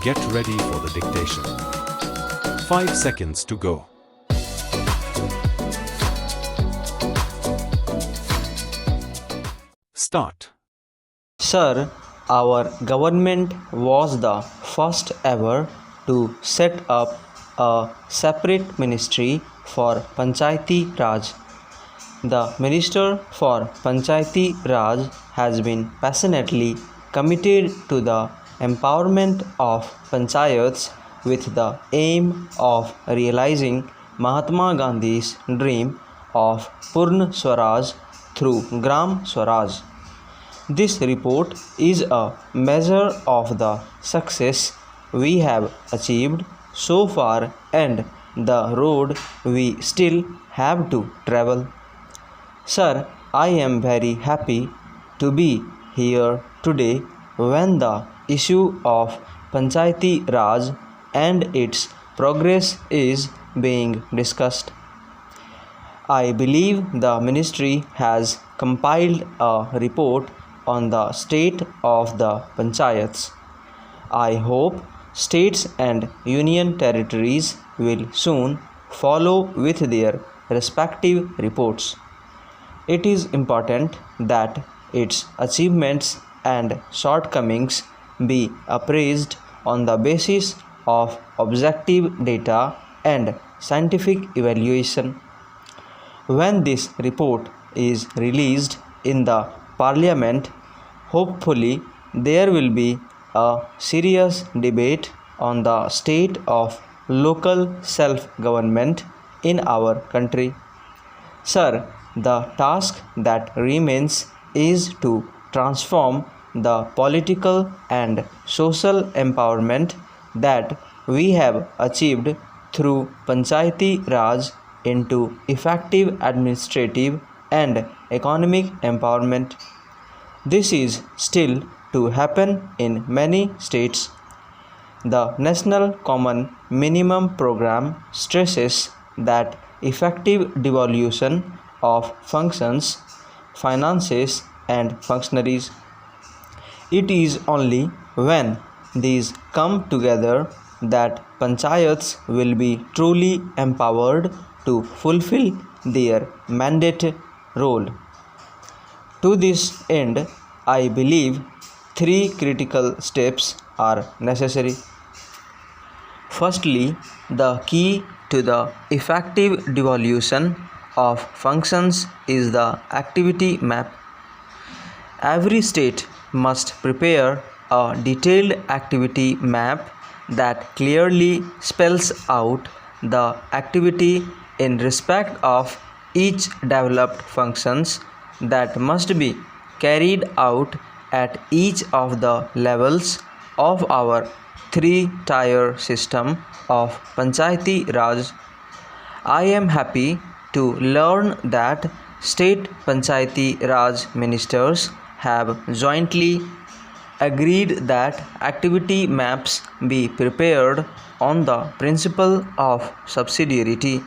Get ready for the dictation. 5 seconds to go. Start. Sir, our government was the first ever to set up a separate ministry for Panchayati Raj. The Minister for Panchayati Raj has been passionately committed to the empowerment of panchayats with the aim of realizing Mahatma Gandhi's dream of Purna Swaraj through Gram Swaraj. This report is a measure of the success we have achieved so far and the road we still have to travel. Sir, I am very happy to be here today when the issue of Panchayati Raj and its progress is being discussed. I believe the ministry has compiled a report on the state of the panchayats. I hope states and union territories will soon follow with their respective reports. It is important that its achievements and shortcomings be appraised on the basis of objective data and scientific evaluation. When this report is released in the Parliament, hopefully there will be a serious debate on the state of local self-government in our country. Sir, the task that remains is to transform the political and social empowerment that we have achieved through Panchayati Raj into effective administrative and economic empowerment. This is still to happen in many states. The National Common Minimum Program stresses that effective devolution of functions, finances, and functionaries. It is only when these come together that panchayats will be truly empowered to fulfill their mandate role. To this end, I believe 3 critical steps are necessary. Firstly, the key to the effective devolution of functions is the activity map. Every state must prepare a detailed activity map that clearly spells out the activity in respect of each developed functions that must be carried out at each of the levels of our 3-tier system of Panchayati Raj. I am happy to learn that state Panchayati Raj ministers have jointly agreed that activity maps be prepared on the principle of subsidiarity.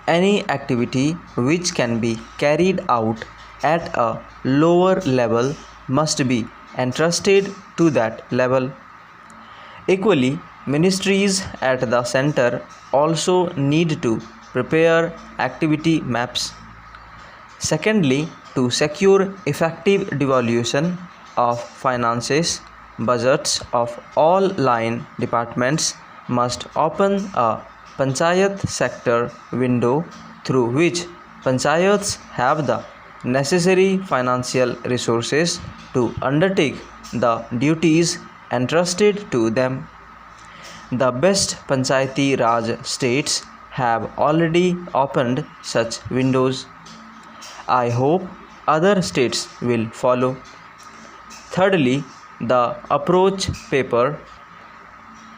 Any activity which can be carried out at a lower level must be entrusted to that level. Equally, ministries at the center also need to prepare activity maps. Secondly, to secure effective devolution of finances, budgets of all line departments must open a panchayat sector window through which panchayats have the necessary financial resources to undertake the duties entrusted to them. The best Panchayati Raj states have already opened such windows. I hope other states will follow. Thirdly, the approach paper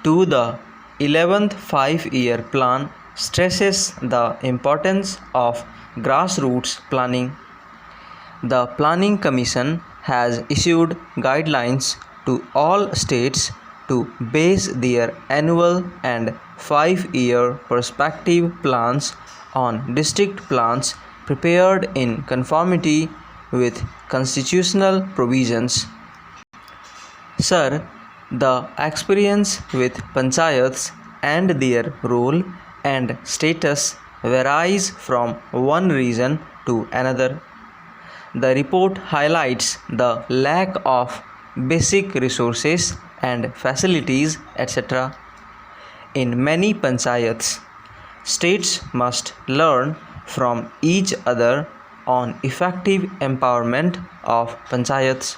to the 11th 5-year plan stresses the importance of grassroots planning. The Planning Commission has issued guidelines to all states to base their annual and 5-year perspective plans on district plans prepared in conformity with constitutional provisions. Sir, The experience with panchayats and their role and status varies from one region to another. The report highlights the lack of basic resources and facilities, etc. In many panchayats, states must learn from each other on effective empowerment of panchayats.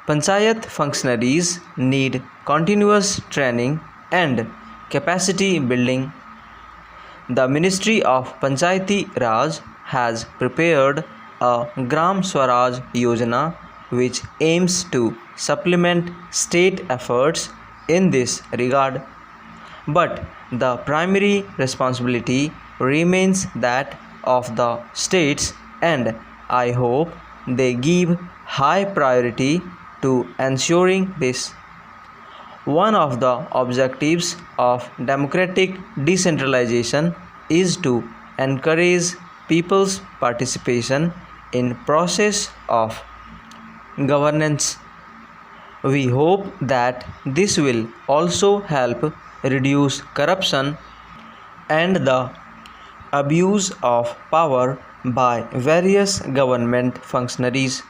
Panchayat functionaries need continuous training and capacity building. The Ministry of Panchayati Raj has prepared a Gram Swaraj Yojana which aims to supplement state efforts in this regard. But the primary responsibility remains that of the states, and I hope they give high priority to ensuring this. One of the objectives of democratic decentralization is to encourage people's participation in process of governance. We hope that this will also help reduce corruption and the abuse of power by various government functionaries.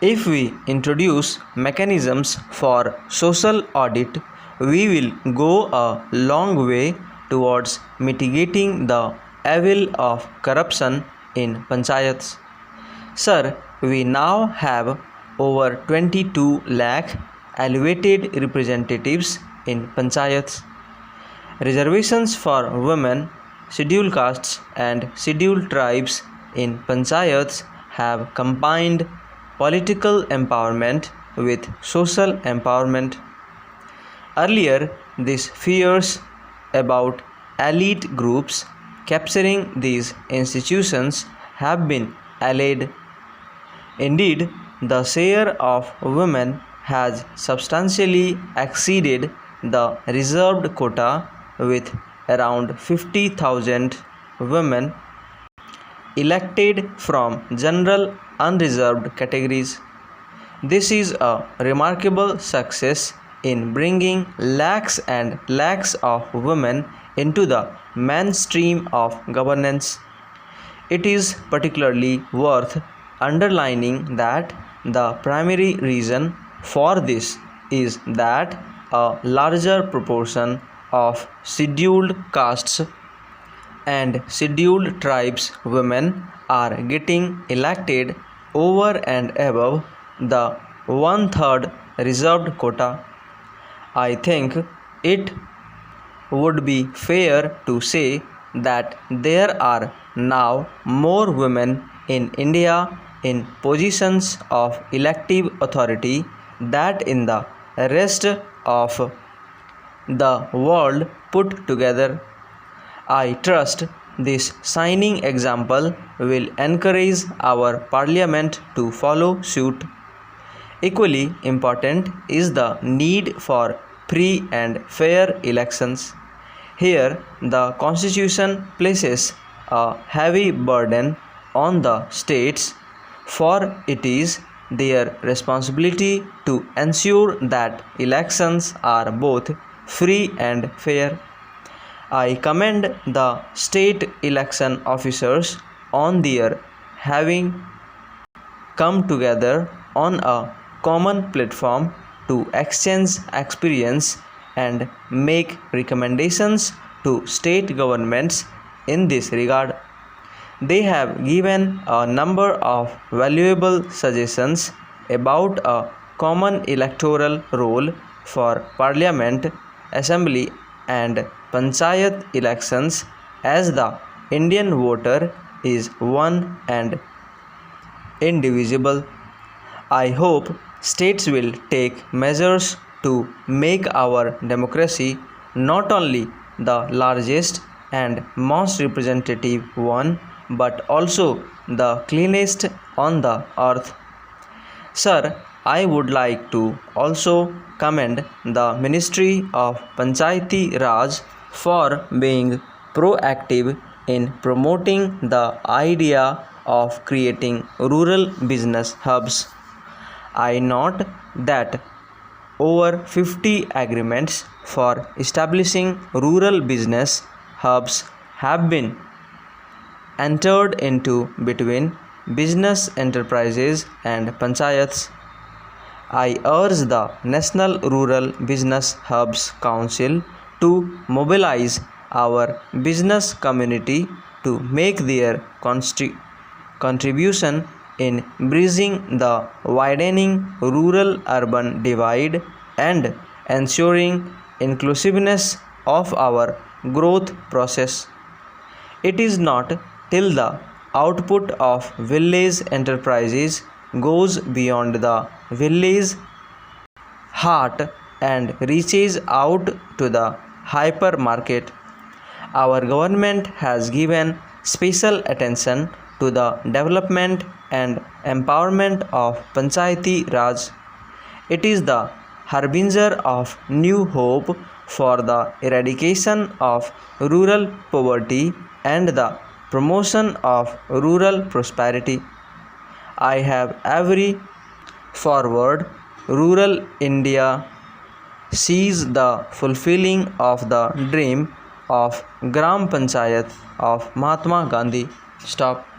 If we introduce mechanisms for social audit, we will go a long way towards mitigating the evil of corruption in panchayats. Sir, we now have over 22 lakh elevated representatives in panchayats. Reservations for women, scheduled castes and scheduled tribes in panchayats have combined political empowerment with social empowerment. Earlier, these fears about elite groups capturing these institutions have been allayed. Indeed, the share of women has substantially exceeded the reserved quota, with around 50,000 women elected from general unreserved categories. This is a remarkable success in bringing lakhs and lakhs of women into the mainstream of governance. It is particularly worth underlining that the primary reason for this is that a larger proportion of scheduled castes and scheduled tribes women are getting elected over and above the one-third reserved quota. I think it would be fair to say that there are now more women in India in positions of elective authority than in the rest of the world put together. I trust this shining example will encourage our parliament to follow suit. Equally important is the need for free and fair elections. Here, the Constitution places a heavy burden on the states, for it is their responsibility to ensure that elections are both free and fair. I commend the state election officers on their having come together on a common platform to exchange experience and make recommendations to state governments in this regard. They have given a number of valuable suggestions about a common electoral roll for parliament, assembly and panchayat elections, as the Indian voter is one and indivisible. I hope states will take measures to make our democracy not only the largest and most representative one, but also the cleanest on the earth. Sir, I would like to also commend the Ministry of Panchayati Raj for being proactive in promoting the idea of creating rural business hubs. I note that over 50 agreements for establishing rural business hubs have been entered into between business enterprises and panchayats. I urge the National Rural Business Hubs Council to mobilize our business community to make their contribution in bridging the widening rural-urban divide and ensuring inclusiveness of our growth process. It is not till the output of village enterprises goes beyond the village heart and reaches out to the hypermarket. Our government has given special attention to the development and empowerment of Panchayati Raj. It is the harbinger of new hope for the eradication of rural poverty and the promotion of rural prosperity. I have every forward rural India sees the fulfilling of the dream of Gram Panchayat of Mahatma Gandhi. Stop.